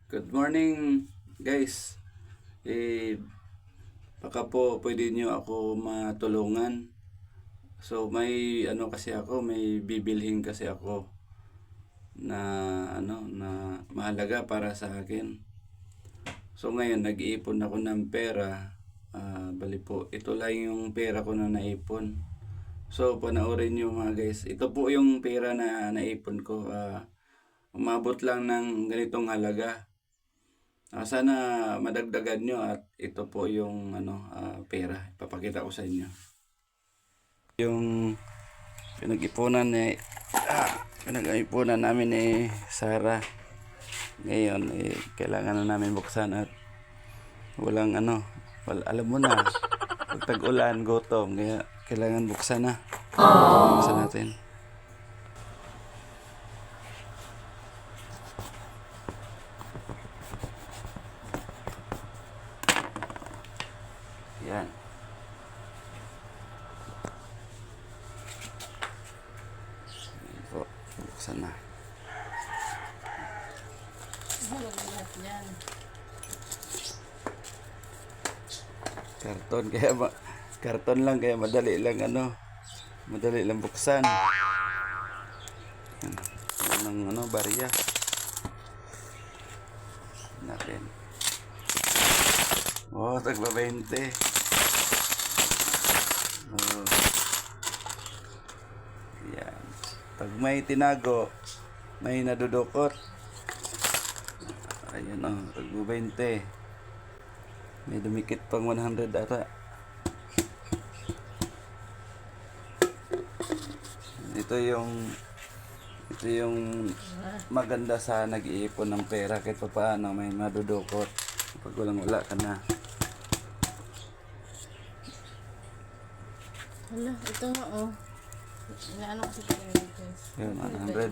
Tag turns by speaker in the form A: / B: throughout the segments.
A: Good morning, guys. Eh, baka po pwede nyo ako matulungan. So, may ano kasi ako, may bibilhin kasi ako na na mahalaga para sa akin. So, ngayon nag-iipon ako ng pera. Bali po, ito lang yung pera ko na naipon. So, panoorin nyo mga guys. Ito po yung pera na naipon ko. Umabot lang ng ganitong halaga. Sana madagdagan nyo at ito po yung pera. Ipapakita ko sa inyo. Yung pinag-ipunan pinag-ipunan namin ni Sarah. Ngayon kailangan na namin buksan at walang alam mo na pag tag-ulan, gutom, kaya kailangan buksan na. Buksan natin. Yan. Yan po. Buksan na. Karton lang kaya madali lang buksan. Yan ang barya. Natin. Oh, tagba 20. Oh. Yan. Pag may tinago, may nadudukot. Ayan tagba 20. May dumikit pang 100 ata. Ito yung maganda sa nag-iipon ng pera kahit pa paano may madudukot. Pag wala ka na.
B: Hala, ito nga Inaano ko sa guys.
A: Yun, 100.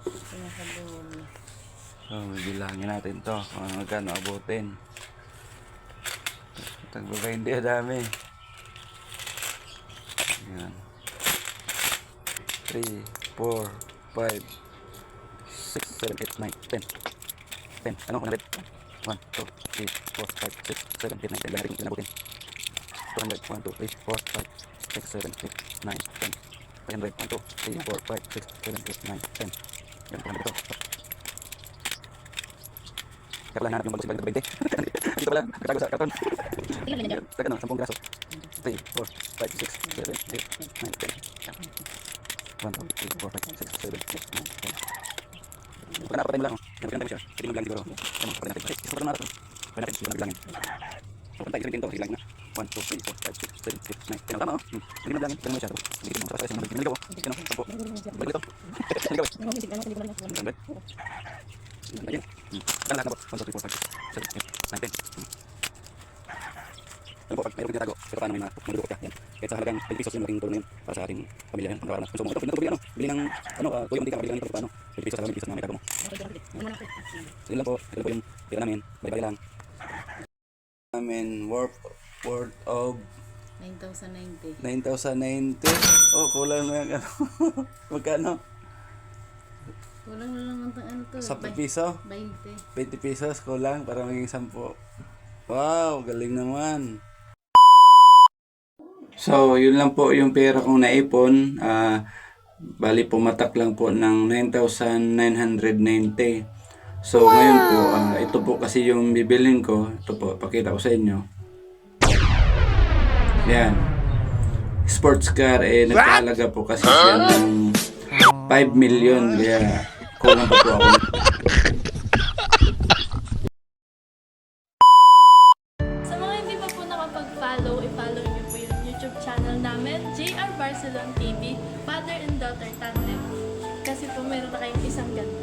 B: Pinakadulo.
A: So, bilangin natin to kung magkano abutin. Tagbaba hindi dami. Yan. 3, 4, 5, 6, 7, 8, 9, 10. 10. Ano 100? 1, 2, 3, 4, 5, 6, 7, 8, 9, 10. Bilangin abutin. 200, 1, 2, 3, 4, 5, 6, 7, 8, 9, 10. 500, 1, 2, 3, 4, 5, 6, 7, 8, 9, 10. Yan, 200 ito. Kaya pala nanap yung bagus balik ng 20. Dito pala, nakatago sa karton. Taga 10 graso. 3, 4, 5, 6, 7, 8, 9, 10. 1, 2, 3, 4, 5, 6, 7, 8, 9, 10. Pagka napapatay mo lang, nagpaganda mo siya. Pwede mo lang siguro. Ano, kapatay natin. Isa pa natin. Pwede natin, siguro naglangin. Kapatay, 17 to, silangin na. 1, 2, 3, 4, 5, 6, 7, 8, 9, 10. Tama Hindi mo naglangin. Pwede mo siya. Hindi mo sa pasay. Naligaw ko. Sampo. Balik ito. Naligaw eh. 100. Ayan. Lahat na po. 1, 2, 3, 4, 5, 6, 7, 8, 9, 10. Alam po, pag mayroong tinago, pero paano may madudukot ka. Yan. Kahit sa halagang 20 pesos yung malaking tulong na yun para sa ating pamilya yan. Pangkawalan na. Gusto mo ito, pwede na bili ng tuyo mantika, bili ng ito, paano. 20 pesos, 20 pesos na may kago mo. So yun lang po. Ito po yung pera namin. Bali-bali lang. Worth of
B: 9,090.
A: 9,090. Oh, kulang na yung magkano?
B: Kulang na lang ang
A: 10 piso?
B: 20.
A: 20 pesos kulang para maging 10. Wow, galing naman. So, yun lang po yung pera kong naipon. Bali pumatak lang po ng 9,990. So, ngayon po, ito po kasi yung bibilhin ko. Ito po, pakita ko sa inyo. Yan. Sports car, nagkahalaga po kasi siya ng 5 million. Kaya, kulang pa po ako.
C: Sa mga hindi pa po nakapag-follow, i-follow niyo po yung YouTube channel namin, JR Barcelon TV, Father and Daughter Tandem. Kasi po meron na kayong isang ganda.